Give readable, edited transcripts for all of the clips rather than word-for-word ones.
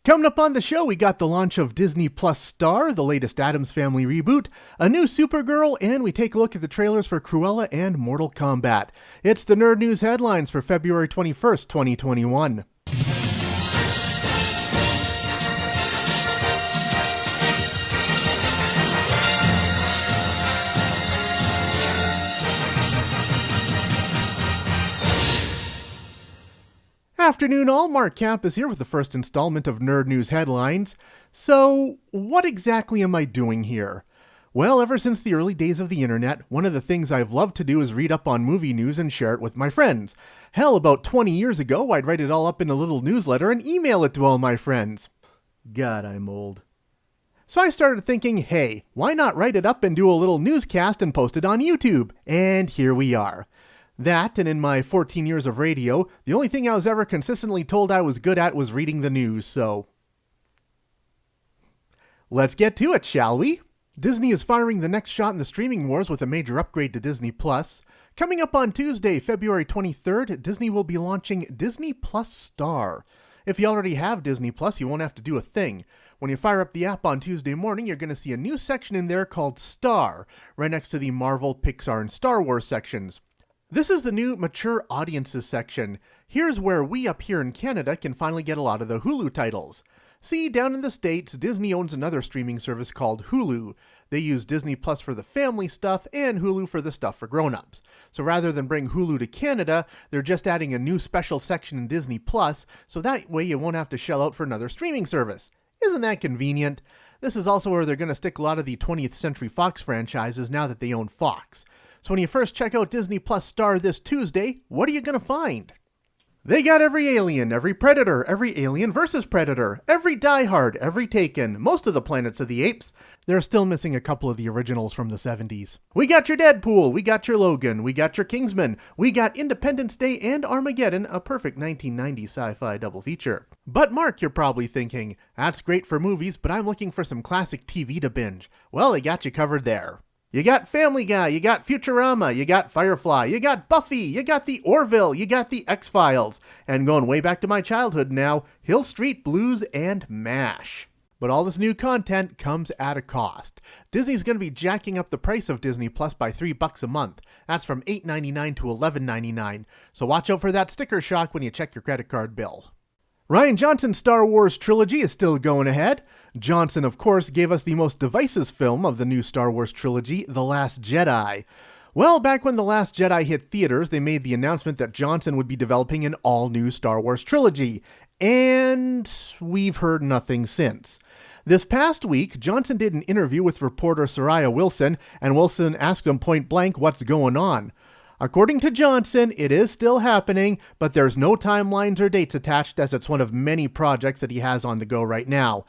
Coming up on the show, we got the launch of Disney Plus Star, the latest Addams Family reboot, a new Supergirl, and we take a look at the trailers for Cruella and Mortal Kombat. It's the Nerd News headlines for February 21st, 2021. Afternoon all, Mark Camp is here with the first installment of Nerd News Headlines. So, what exactly am I doing here? Well, ever since the early days of the internet, one of the things I've loved to do is read up on movie news and share it with my friends. Hell, about 20 years ago, I'd write it all up in a little newsletter and email it to all my friends. God, I'm old. So I started thinking, hey, why not write it up and do a little newscast and post it on YouTube? And here we are. That, and in my 14 years of radio, the only thing I was ever consistently told I was good at was reading the news, so let's get to it, shall we? Disney is firing the next shot in the streaming wars with a major upgrade to Disney Plus. Coming up on Tuesday, February 23rd, Disney will be launching Disney Plus Star. If you already have Disney Plus, you won't have to do a thing. When you fire up the app on Tuesday morning, you're going to see a new section in there called Star, right next to the Marvel, Pixar, and Star Wars sections. This is the new Mature Audiences section. Here's where we up here in Canada can finally get a lot of the Hulu titles. See, down in the States, Disney owns another streaming service called Hulu. They use Disney Plus for the family stuff and Hulu for the stuff for grown-ups. So rather than bring Hulu to Canada, they're just adding a new special section in Disney Plus, so that way you won't have to shell out for another streaming service. Isn't that convenient? This is also where they're going to stick a lot of the 20th Century Fox franchises now that they own Fox. So when you first check out Disney Plus Star this Tuesday, what are you going to find? They got every Alien, every Predator, every Alien vs. Predator, every Die Hard, every Taken, most of the Planets of the Apes. They're still missing a couple of the originals from the 70s. We got your Deadpool, we got your Logan, we got your Kingsman, we got Independence Day and Armageddon, a perfect 1990 sci-fi double feature. But Mark, you're probably thinking, that's great for movies, but I'm looking for some classic TV to binge. Well, they got you covered there. You got Family Guy, you got Futurama, you got Firefly, you got Buffy, you got the Orville, you got the X-Files, and going way back to my childhood now, Hill Street Blues and MASH. But all this new content comes at a cost. Disney's going to be jacking up the price of Disney Plus by $3 a month. That's from $8.99 to $11.99. So watch out for that sticker shock when you check your credit card bill. Rian Johnson's Star Wars Trilogy is still going ahead. Johnson, of course, gave us the most divisive film of the new Star Wars trilogy, The Last Jedi. Well, back when The Last Jedi hit theaters, they made the announcement that Johnson would be developing an all-new Star Wars trilogy. And we've heard nothing since. This past week, Johnson did an interview with reporter Soraya Wilson, and Wilson asked him point blank what's going on. According to Johnson, it is still happening, but there's no timelines or dates attached as it's one of many projects that he has on the go right now.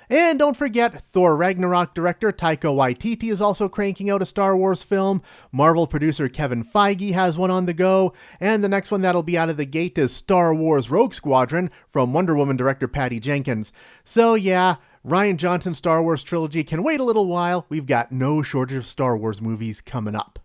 And don't forget, Thor Ragnarok director Taika Waititi is also cranking out a Star Wars film. Marvel producer Kevin Feige has one on the go. And the next one that'll be out of the gate is Star Wars Rogue Squadron from Wonder Woman director Patty Jenkins. So yeah, Rian Johnson's Star Wars trilogy can wait a little while. We've got no shortage of Star Wars movies coming up.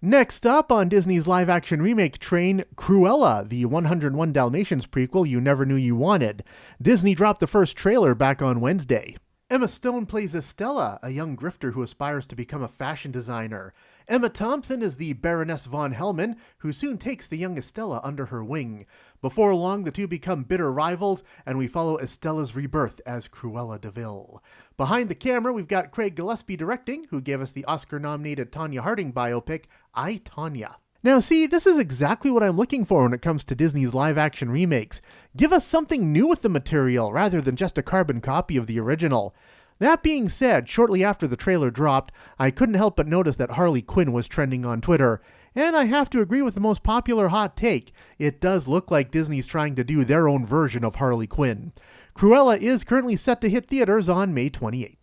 Next up on Disney's live-action remake train, Cruella, the 101 Dalmatians prequel you never knew you wanted. Disney dropped the first trailer back on Wednesday. Emma Stone plays Estella, a young grifter who aspires to become a fashion designer. Emma Thompson is the Baroness von Hellman, who soon takes the young Estella under her wing. Before long, the two become bitter rivals, and we follow Estella's rebirth as Cruella de Vil. Behind the camera, we've got Craig Gillespie directing, who gave us the Oscar-nominated Tonya Harding biopic, I, Tonya. Now see, this is exactly what I'm looking for when it comes to Disney's live-action remakes. Give us something new with the material, rather than just a carbon copy of the original. That being said, shortly after the trailer dropped, I couldn't help but notice that Harley Quinn was trending on Twitter. And I have to agree with the most popular hot take. It does look like Disney's trying to do their own version of Harley Quinn. Cruella is currently set to hit theaters on May 28th.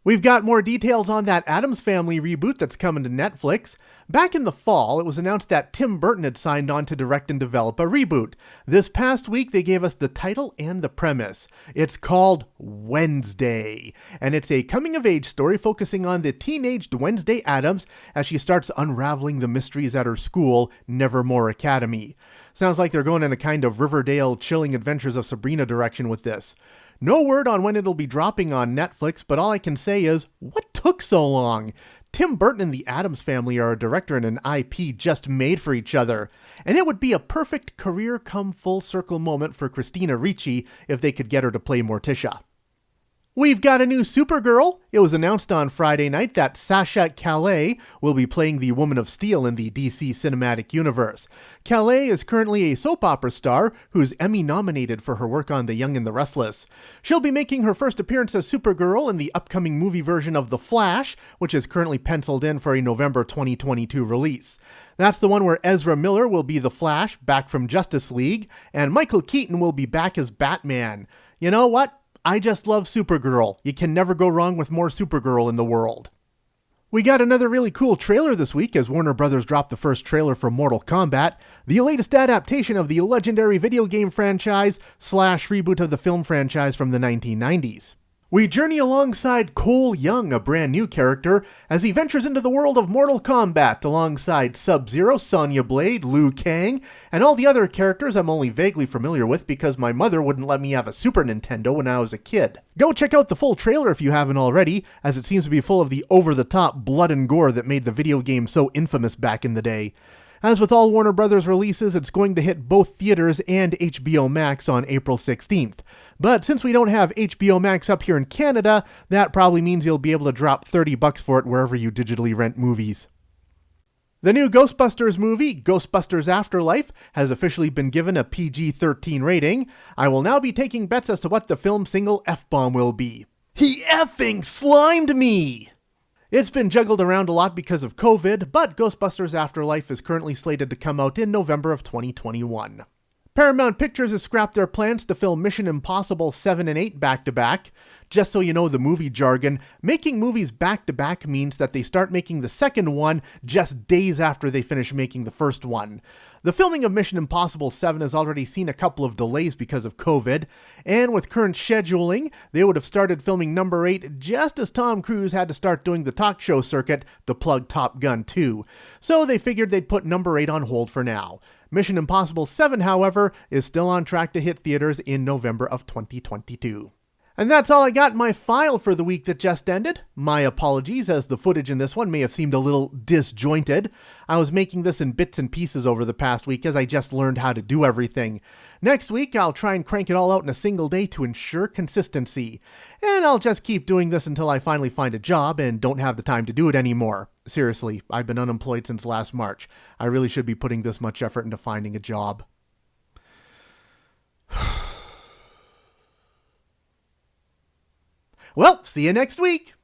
We've got more details on that Addams Family reboot that's coming to Netflix. Back in the fall, it was announced that Tim Burton had signed on to direct and develop a reboot. This past week, they gave us the title and the premise. It's called Wednesday, and it's a coming-of-age story focusing on the teenaged Wednesday Addams as she starts unraveling the mysteries at her school, Nevermore Academy. Sounds like they're going in a kind of Riverdale Chilling Adventures of Sabrina direction with this. No word on when it'll be dropping on Netflix, but all I can say is, what took so long? Tim Burton and the Addams Family are a director and an IP just made for each other, and it would be a perfect career come full circle moment for Christina Ricci if they could get her to play Morticia. We've got a new Supergirl. It was announced on Friday night that Sasha Calle will be playing the Woman of Steel in the DC Cinematic Universe. Calle is currently a soap opera star who's Emmy nominated for her work on The Young and the Restless. She'll be making her first appearance as Supergirl in the upcoming movie version of The Flash, which is currently penciled in for a November 2022 release. That's the one where Ezra Miller will be the Flash, back from Justice League, and Michael Keaton will be back as Batman. You know what? I just love Supergirl. You can never go wrong with more Supergirl in the world. We got another really cool trailer this week as Warner Brothers dropped the first trailer for Mortal Kombat, the latest adaptation of the legendary video game franchise / reboot of the film franchise from the 1990s. We journey alongside Cole Young, a brand new character, as he ventures into the world of Mortal Kombat alongside Sub-Zero, Sonya Blade, Liu Kang, and all the other characters I'm only vaguely familiar with because my mother wouldn't let me have a Super Nintendo when I was a kid. Go check out the full trailer if you haven't already, as it seems to be full of the over-the-top blood and gore that made the video game so infamous back in the day. As with all Warner Brothers releases, it's going to hit both theaters and HBO Max on April 16th. But since we don't have HBO Max up here in Canada, that probably means you'll be able to drop $30 for it wherever you digitally rent movies. The new Ghostbusters movie, Ghostbusters Afterlife, has officially been given a PG-13 rating. I will now be taking bets as to what the film's single F-bomb will be. He effing slimed me! It's been juggled around a lot because of COVID, but Ghostbusters Afterlife is currently slated to come out in November of 2021. Paramount Pictures has scrapped their plans to film Mission Impossible 7 and 8 back-to-back. Just so you know the movie jargon, making movies back-to-back means that they start making the second one just days after they finish making the first one. The filming of Mission Impossible 7 has already seen a couple of delays because of COVID, and with current scheduling, they would have started filming number 8 just as Tom Cruise had to start doing the talk show circuit to plug Top Gun 2. So they figured they'd put number 8 on hold for now. Mission Impossible 7, however, is still on track to hit theaters in November of 2022. And that's all I got in my file for the week that just ended. My apologies, as the footage in this one may have seemed a little disjointed. I was making this in bits and pieces over the past week as I just learned how to do everything. Next week, I'll try and crank it all out in a single day to ensure consistency. And I'll just keep doing this until I finally find a job and don't have the time to do it anymore. Seriously, I've been unemployed since last March. I really should be putting this much effort into finding a job. Well, see you next week.